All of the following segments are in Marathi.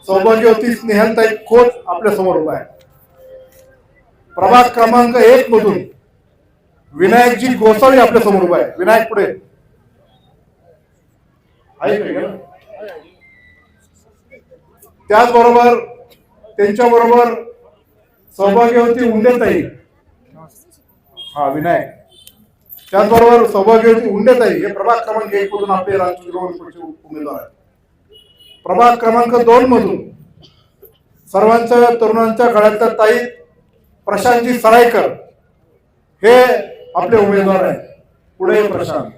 सौभाग्यवती स्नेहलताई खोत आपल्या समोर उभा आहे. प्रभाग क्रमांक 1 मधून विनायकजी गोसावी आपल्या समोर उभा आहे. विनायक पुढे आहे का? त्याचबरोबर त्यांच्या बरोबर सौभाग्यवती उंडेताई, हा विनायक, त्याचबरोबर सौभाग्यवती उंडेताई हे प्रभाग क्रमांक 1 मधून आपले राष्ट्रवादी काँग्रेस पक्षाचे उमेदवार आहेत. प्रभाग क्रमांक 2 मधून सर्वांच्या तरुणांच्या गळ्यातल्या ताई प्रशांतजी सरायकर हे आपले उमेदवार आहेत. पुढे प्रशांत.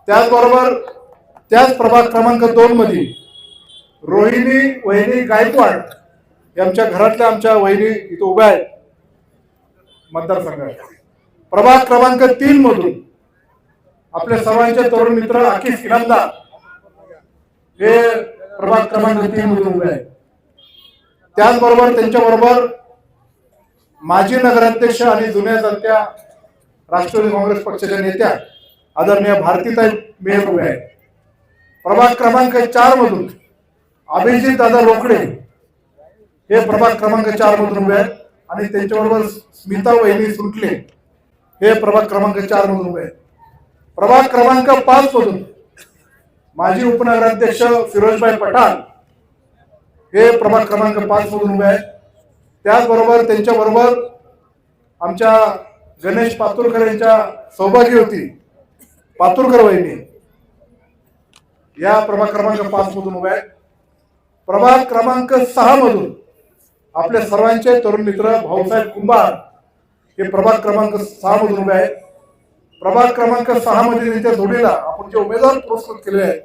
त्याचबरोबर त्याच प्रभाग क्रमांक 2 मध्ये रोहिणी वहिनी गायकवाड आमच्या घरातल्या आमच्या वहिनी इथे उभ्या आहेत मतदारसंघात. प्रभाग क्रमांक 3 मधून आपल्या सर्वांचे तरुण मित्र अखिल इनामदार हे प्रभाग क्रमांक 3 मधून उभे आहेत. त्याचबरोबर त्यांच्या बरोबर माजी नगराध्यक्ष आणि जुन्या जाणत्या राष्ट्रवादी काँग्रेस पक्षाच्या नेत्या आदरणीय भारतीताई मेहर उभे आहेत. प्रभाग क्रमांक 4 मधून अभिजित दादा रोकडे हे प्रभाग क्रमांक 4 मधून उभे आहेत आणि त्यांच्याबरोबर स्मिता वहिनी सुटले हे प्रभाग क्रमांक 4 मधून उभे आहेत. प्रभाग क्रमांक 5 मधून माजी उपनगराध्यक्ष फिरोजभाई पठाण हे प्रभाग क्रमांक 5 मधून उभे आहेत. त्याचबरोबर त्यांच्याबरोबर आमच्या गणेश पातुरकर यांच्या सौभाग्यवती पातुरकर वहिनी या प्रभाग क्रमांक 5 मधून उभे आहेत. प्रभाग क्रमांक 6 मधून आपले सर्वांचे तरुण मित्र भाऊसाहेब कुंभार हे प्रभाग क्रमांक 6 मधून उभे आहेत. प्रभाग क्रमांक 6 मध्ये त्यांच्या जोडीला आपण जे उमेदवार पुरस्कृत केले आहेत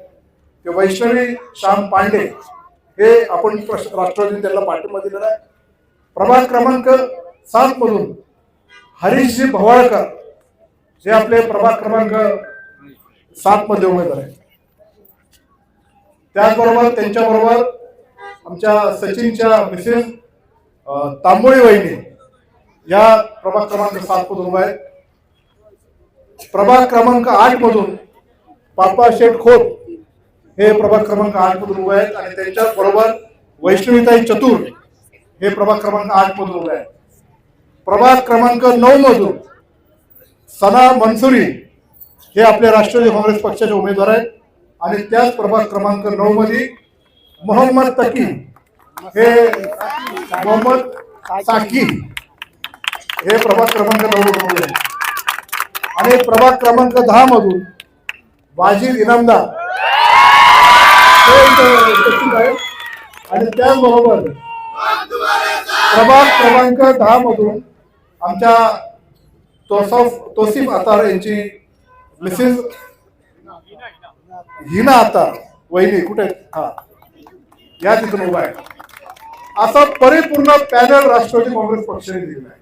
ते वैष्णवी श्याम पांडे हे आपण राष्ट्रवादी त्यांना पाठिंबा दिलेला आहे. प्रभाग क्रमांक 7 मधून हरीशजी भवाळकर जे आपले प्रभाग क्रमांक 7 मध्ये उमेदवार आहेत. त्याचबरोबर त्यांच्याबरोबर आमच्या सचिनच्या मिसेस तांबोळी वहिनी या प्रभाग क्रमांक 7 मधून उभा आहेत. प्रभाग क्रमांक 8 मधून पापा शेठ खोत हे प्रभाग क्रमांक 8 मधून उभे आहेत आणि त्यांच्याच बरोबर वैष्णवीताई चतुर हे प्रभाग क्रमांक 8 मधून उभे आहेत. प्रभाग क्रमांक 9 मधून सना मनसुरी हे आपले राष्ट्रवादी काँग्रेस पक्षाचे उमेदवार आहेत आणि त्याच प्रभाग क्रमांक 9 मध्ये मोहम्मद तकी हे मोहम्मद साकी हे प्रभाग क्रमांक 9 मधून आहेत. आणि प्रभाग क्रमांक 10 मधून वाजिद इनामदार आणि त्याचबरोबर प्रभाग क्रमांक 10 मधून आमच्या तोसिफ अतार यांची मिसेस हिना अतार वहिनी कुठे हा या तिथून उभा आहे. असा परिपूर्ण पॅनल राष्ट्रवादी काँग्रेस पक्षाने दिलेला आहे.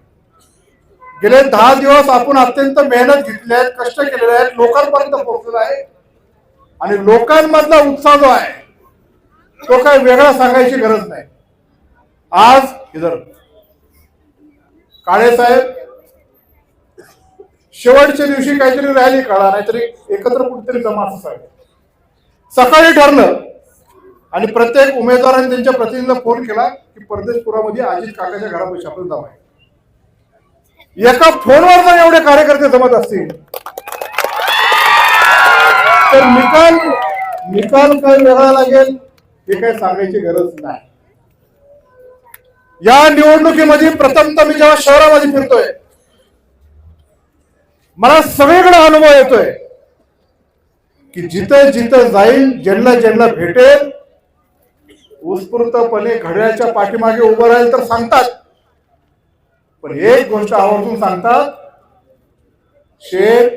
गेले 10 दिवस आपण अत्यंत मेहनत घेतली आहे, कष्ट केलेले आहेत, लोकांपर्यंत पोहोचलेला आहे आणि लोकांमधला उत्साह जो आहे तो काय वेगळा सांगायची गरज नाही. आज इधर काळे साहेब शेवटच्या दिवशी काहीतरी रॅली काढा नाहीतरी एकत्र कुठेतरी जमा असं सांगितलं. सकाळी ठरलं आणि प्रत्येक उमेदवाराने त्यांच्या प्रतिनिधीला फोन केला की परदेशपुरामध्ये अजित काकाच्या घरापाशी आपण जमा आहे. एका फोनवर जर एवढे कार्यकर्ते जमत असतील तर निकाल काय वेगळा लागेल हे काय सांगायची गरज नाही. या निवडणुकीमध्ये प्रथमतः मी जेव्हा शहरामध्ये फिरतोय मला सगळीकडे अनुभव येतोय की जिथं जिथं जाईल ज्यांना ज्यांना भेटेल उत्स्फूर्तपणे घड्याळाच्या पाठीमागे उभं राहील तर सांगतात, पण एक गोष्ट आवर्जून सांगतात, शेठ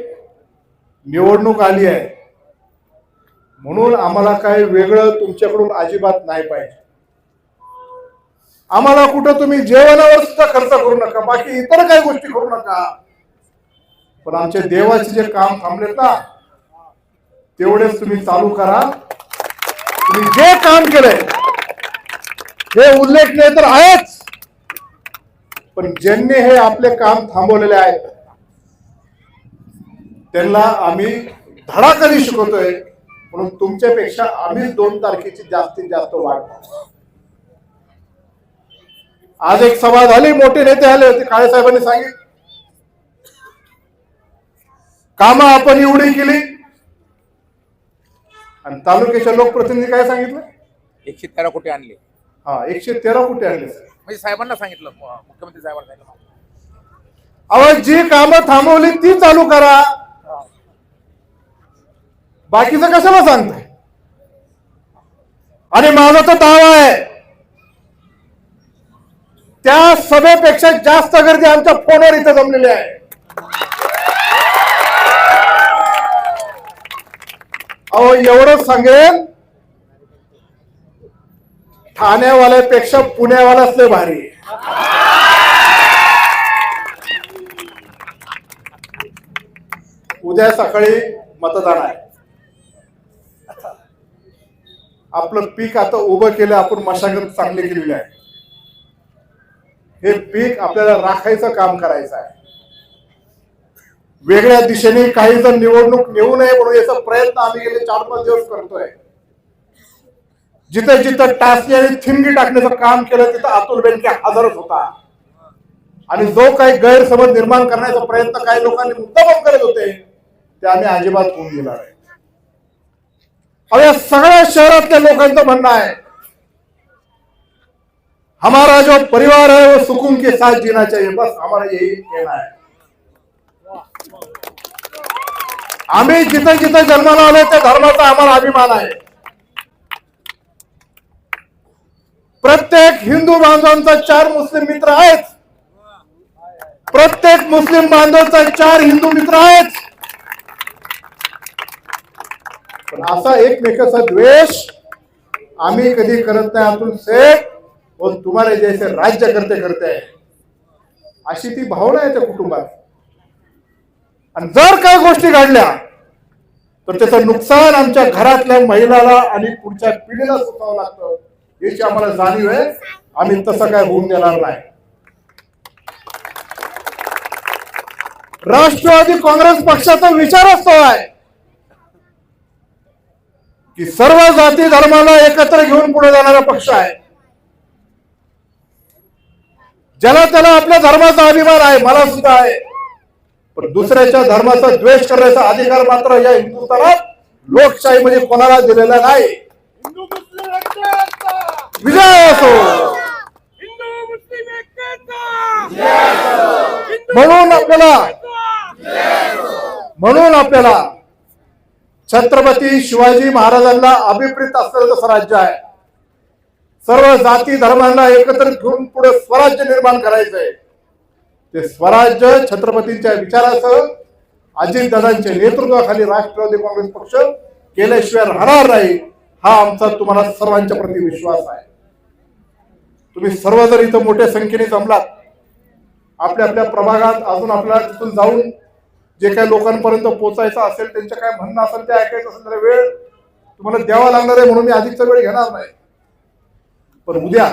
निवडणूक आली आहे म्हणून आम्हाला काही वेगळं तुमच्याकडून अजिबात नाही पाहिजे. आम्हाला कुठं तुम्ही जेवणावर सुद्धा खर्च करू नका, बाकी इतर काही गोष्टी करू नका, पण आमच्या देवाचे जे काम थांबलेत ना तेवढेच तुम्ही चालू करा. तुम्ही जे काम केलंय हे उल्लेखनीय तर आहेच, पण ज्यांनी हे आपले काम थांबवलेले आहेत त्यांना आम्ही धडाक्याने शिकवतोय. म्हणून तुमच्यापेक्षा आम्हीच 2 तारखेची जास्तीत जास्त वाट पाहतो. आज एक सभा झाली, मोठे नेते आले होते, काळे साहेबांनी सांगितलं कामं आपण एवढी केली, आणि तालुक्याच्या लोकप्रतिनिधी काय सांगितलं 113 कोटी आणले. हा 113 कोटी आणले. म्हणजे साहेबांना सांगितलं, मुख्यमंत्री साहेबांना सांगितलं अहो जी कामं थांबवली ती चालू करा, बाकीचं कशाला सांगताय. आणि माझा तर दावा आहे त्या सभेपेक्षा जास्त गर्दी आमच्या फोनवर इथे जमलेली आहे. अहो एवढं सांगेल, ठाण्यावाल्यापेक्षा पुण्यावालाच लय भारी. उद्या सकाळी मतदान आहे. आपलं पीक आता उभं केलं, आपण मशागत चांगली केलेली आहे. हे पीक आपल्याला राखायचं काम करायचं आहे. वेगळ्या दिशेने काही जण निवडणूक नेऊ नये म्हणून याचा प्रयत्न आम्ही गेले 4-5 दिवस करतोय. जिथे जिथे टाचणी आणि थिंगी टाकण्याचं काम केलं तिथं अतुल बेनके हजरच होता. आणि जो काही गैरसमज निर्माण करण्याचा प्रयत्न काही लोकांनी मुद्दाम करत होते ते आम्ही अजिबात होऊन गेणार आहे. या सगळ्या शहरातल्या लोकांचं म्हणणं आहे हमारा जो परिवार है वो सुकून के साथ जीना चाहिए, बस हमारा यही कहना है. आम्ही जिथे जिथे जन्माला आलो त्या धर्माचा आम्हाला अभिमान आहे. प्रत्येक हिंदू बांधवांचा 4 मुस्लिम मित्र आहेत, प्रत्येक मुस्लिम बांधवांचा 4 हिंदू मित्र आहेत. पण असा एकमेकाचा द्वेष आम्ही कधी करत नाही. अतुल शेठ वो तुम्हारे जैसे राज्य करते हैं, अशी ती भावना आहे त्या कुटुंबात. आणि जर काही गोष्टी घडल्या तर त्याचं नुकसान आमच्या घरातल्या महिलाला आणि पुढच्या पिढीला सोसावं लागतं याची आम्हाला जाणीव आहे. आम्ही तसं काय होऊन देणार नाही. राष्ट्रवादी काँग्रेस पक्षाचा विचारच तो आहे की सर्व जाती धर्माला एकत्र घेऊन पुढे जाणारा पक्ष आहे. ज्याला त्याला आपल्या धर्माचा अभिमान आहे, मला सुद्धा आहे. पण दुसऱ्याच्या धर्माचा द्वेष करण्याचा अधिकार मात्र या हिंदुस्थानात लोकशाहीमध्ये कोणाला दिलेला नाही. विजय असो. म्हणून आपल्याला छत्रपती शिवाजी महाराजांना अभिप्रेत असलेलं जसं राज्य आहे, सर्व जाती धर्मांना एकत्रित घेऊन पुढे स्वराज्य निर्माण करायचंय. ते स्वराज्य छत्रपतींच्या विचारासह अजितदादांच्या नेतृत्वाखाली राष्ट्रवादी काँग्रेस पक्ष केल्याशिवाय राहणार नाही. हा आमचा तुम्हाला सर्वांच्या प्रति विश्वास आहे. तुम्ही सर्व जर इथं मोठ्या संख्येने जमलात, आपल्या आपल्या प्रभागात अजून आपल्याला तिथून जाऊन जे काही लोकांपर्यंत पोहोचायचं असेल, त्यांचं काय म्हणणं असेल ते ऐकायचं असेल तर वेळ तुम्हाला द्यावा लागणार आहे. म्हणून मी अधिकचा वेळ घेणार नाही. पण उद्या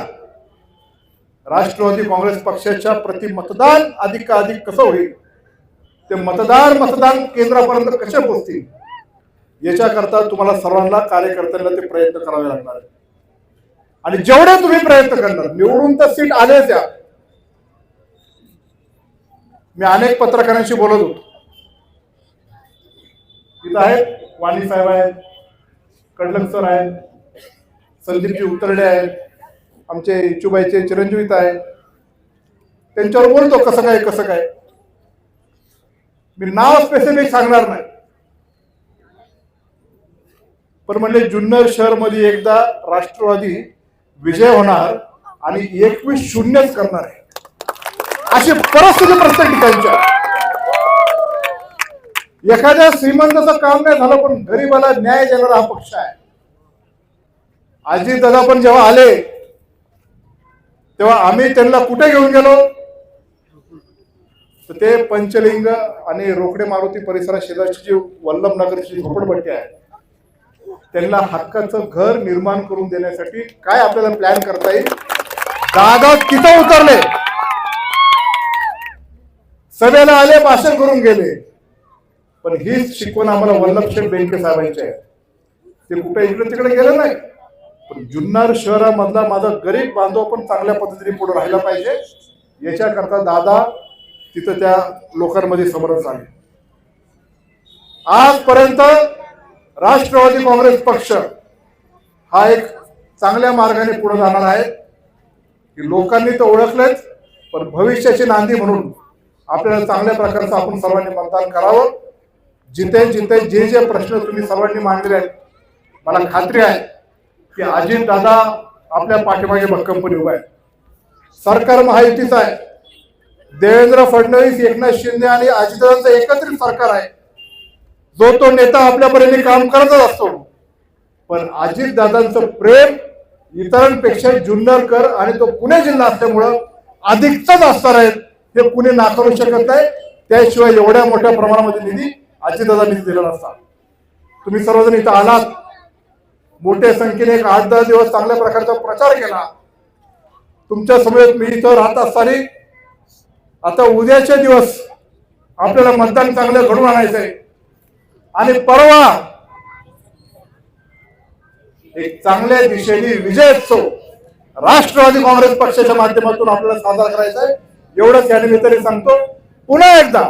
राष्ट्रवादी काँग्रेस पक्षाच्या प्रति मतदान अधिक कसं होईल, ते मतदान केंद्रापर्यंत कसे पोहोचतील याच्याकरता तुम्हाला सर्वांना कार्यकर्त्यांना ते प्रयत्न करावे लागणार आहे. आणि जेवढे तुम्ही प्रयत्न करणार, निवडून तर सीट आलेच द्या. मी अनेक पत्रकारांशी बोलत होतो. इथं आहेत वाणी साहेब आहेत, कडलक सर आहेत, संदीपजी उतरडे आहेत, आमचे इचुबाईचे चिरंजीवित आहेत. त्यांच्यावर बोलतो कसं काय. मी नाव स्पेसिफिक सांगणार नाही, पण म्हणजे जुन्नर शहर मध्ये एकदा राष्ट्रवादी विजय होणार आणि 21-0 करणार आहे अशी परिस्थिती प्रत्येक ठिकाणच्या. एखाद्या श्रीमंताचं काम नाही झालं पण गरीबाला न्याय देणारा हा पक्ष आहे. अजितदादा पण जेव्हा आले तेव्हा आम्ही त्यांना कुठे घेऊन गेलो तर ते पंचलिंग आणि रोकडे मारुती परिसरात शेजारची जी वल्लभनगरची झोपडपट्टी आहे त्यांना हक्काचं घर निर्माण करून देण्यासाठी काय आपल्याला प्लॅन करता येईल. दादा तिथं उतरले, सभेला आले, भाषण करून गेले. पण हीच शिकवण आम्हाला वल्लभशेठ बेनके साहेबांची आहे. ते कुठे इकडे तिकडे गेलं नाही, पण जुन्नर शहरामधला माझा गरीब बांधव पण चांगल्या पद्धतीने पुढे राहिला पाहिजे याच्याकरता दादा तिथं त्या लोकांमध्ये समरस आहे. आजपर्यंत राष्ट्रवादी काँग्रेस पक्ष हा एक चांगल्या मार्गाने पुढे जाणार आहे की लोकांनी तर ओळखलेच, पण भविष्याची नांदी म्हणून आपल्याला चांगल्या प्रकारचं आपण सर्वांनी मतदान करावं. जिथे जिथे जे जे प्रश्न तुम्ही सर्वांनी मांडले आहेत, मला खात्री आहे की अजित दादा आपल्या पाठीमागे भक्कमपणे उभा आहे. सरकार महायुतीचं आहे. देवेंद्र फडणवीस, एकनाथ शिंदे आणि अजितदादांचं एकत्रित सरकार आहे. जो तो नेता आपल्यापर्यंत काम करतच असतो, पण अजितदादांचं प्रेम इतरांपेक्षा जुन्नरकर आणि तो पुणे जिल्हा असल्यामुळं अधिकच असणार आहे. हे कुणी नाकारू शकत नाही. त्याशिवाय एवढ्या मोठ्या प्रमाणामध्ये निधी अजितदादांनी दिला नसता. तुम्ही सर्वजण इथं आलात, मोठ्या संख्येने एक 8-10 दिवस चांगल्या प्रकारचा प्रचार केला. तुमच्या समोर मी इथं राहत असताना आता उद्याचे दिवस आपल्याला मतदान चांगलं घडून आणायचंय आणि परवा एक चांगल्या दिशेने विजयोत्सव राष्ट्रवादी काँग्रेस पक्षाच्या माध्यमातून आपल्याला साजरा करायचा आहे. एवढंच या निमित्ताने सांगतो. पुन्हा एकदा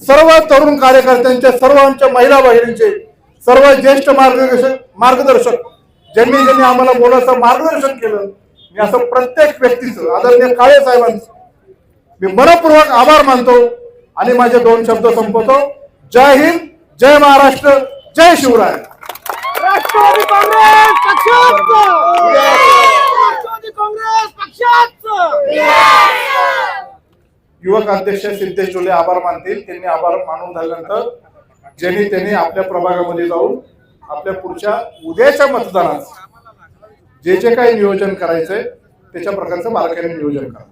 सर्व तरुण कार्यकर्त्यांचे, सर्व आमच्या महिला भगिनींचे, सर्व ज्येष्ठ मार्गदर्शक ज्यांनी आम्हाला बोलायचं मार्गदर्शन केलं, मी असं प्रत्येक व्यक्तीचं, आदरणीय काळे साहेबांचं मी मनपूर्वक आभार मानतो आणि माझे 2 शब्द संपवतो. जय हिंद, जय महाराष्ट्र, जय शिवराय. राष्ट्रवादी काँग्रेस पक्षाचं! राष्ट्रवादी काँग्रेस पक्षाचं! युवक अध्यक्ष सिद्धेश जोले आभार मानतील. त्यांनी आभार मानून झाल्यानंतर ज्यांनी त्यांनी आपल्या प्रभागामध्ये जाऊन आपल्या पुढच्या उद्याच्या मतदानात जे जे काही नियोजन करायचंय त्याच्या प्रकारचं बारकाईने नियोजन करा.